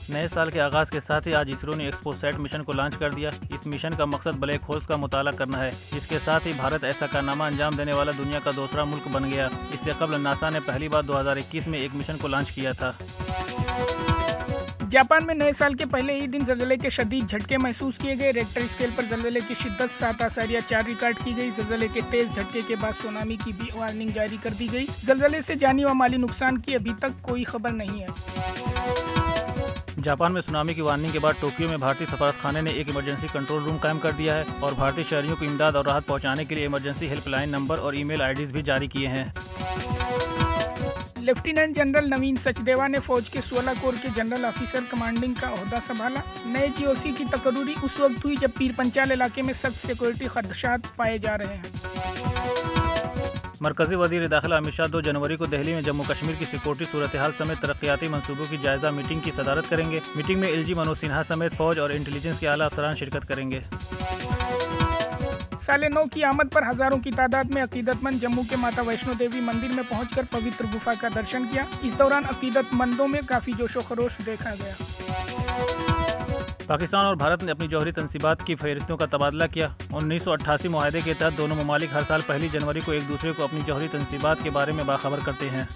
नए साल के आगाज के साथ ही आज इसरो ने एक्सपोसैट मिशन को लॉन्च कर दिया। इस मिशन का मकसद ब्लैक होल्स का मुताला करना है। इसके साथ ही भारत ऐसा कारनामा अंजाम देने वाला दुनिया का दूसरा मुल्क बन गया। इससे कबल नासा ने पहली बार 2021 में एक मिशन को लॉन्च किया था। जापान में नए साल के पहले ही दिन ज़लज़ले के शदीद झटके महसूस किए गए। रेक्टर स्केल पर ज़लज़ले की शिद्दत 7.4 रिकॉर्ड की गई। ज़लज़ले के तेज झटके के बाद सुनामी की भी वार्निंग जारी कर दी गई। ज़लज़ले से जानी व माली नुकसान की अभी तक कोई खबर नहीं है। जापान में सुनामी की वार्निंग के बाद टोक्यो में भारतीय सफारतखाने ने एक इमरजेंसी कंट्रोल रूम कायम कर दिया है और भारतीय शहरियों को इमदाद और राहत पहुंचाने के लिए इमरजेंसी हेल्पलाइन नंबर और ईमेल आईडीज भी जारी किए हैं। लेफ्टिनेंट जनरल नवीन सचदेवा ने फौज के 16 कोर के जनरल ऑफिसर कमांडिंग का ओहदा संभाला। नए जीओसी की तकरूरी उस वक्त हुई जब पीर पंचाल इलाके में सख्त सिक्योरिटी खदशात पाए जा रहे हैं। मरकजी वजीर दाखिला अमित शाह 2 जनवरी को दिल्ली में जम्मू कश्मीर की सिक्योरिटी सूरत हाल समेत तरक्याती मंसूबों की जायजा मीटिंग की सदारत करेंगे। मीटिंग में एलजी मनोज सिन्हा समेत फौज और इंटेलिजेंस के आला अफसरान शिरकत करेंगे। साले 9 की आमद पर हजारों की तादाद में अकीदतमंद जम्मू के माता वैष्णो देवी मंदिर में पहुंचकर पवित्र गुफा का दर्शन किया। इस दौरान अकीदतमंदों में काफी जोशो खरोश देखा गया। पाकिस्तान और भारत ने अपनी जौहरी तनसीबात की फहरिस्तों का तबादला किया। 1988 मुआहदे के तहत दोनों ममालिक हर साल 1 जनवरी को एक दूसरे को अपनी जौहरी तनसीबात के बारे में बाखबर करते हैं।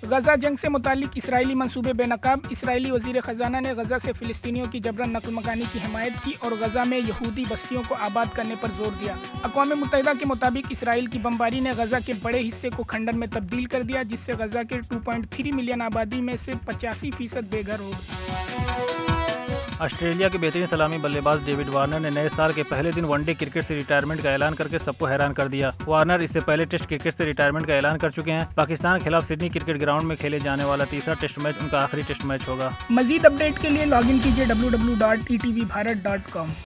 गजा जंग से मुतालिक इसराइली मंसूबे बेनकाब। इसराइली वजीर खजाना ने गजा से फिलिस्तीनियों की जबरन नकल मकानी की हिमायत की और गजा में यहूदी बस्तियों को आबाद करने पर जोर दिया। अक़वाम मुत्तहिदा के मुताबिक इसराइल की बमबारी ने गजा के बड़े हिस्से को खंडर में तब्दील कर दिया, जिससे गजा के 2.3 मिलियन आबादी में से 85% बेघर हो गए। ऑस्ट्रेलिया के बेहतरीन सलामी बल्लेबाज डेविड वार्नर ने नए साल के पहले दिन वनडे क्रिकेट से रिटायरमेंट का ऐलान करके सबको हैरान कर दिया। वार्नर इससे पहले टेस्ट क्रिकेट से रिटायरमेंट का ऐलान कर चुके हैं। पाकिस्तान के खिलाफ सिडनी क्रिकेट ग्राउंड में खेले जाने वाला तीसरा टेस्ट मैच उनका आखिरी टेस्ट मैच होगा। मजीद अपडेट के लिए लॉगिन कीजिए www.etvbharat.com।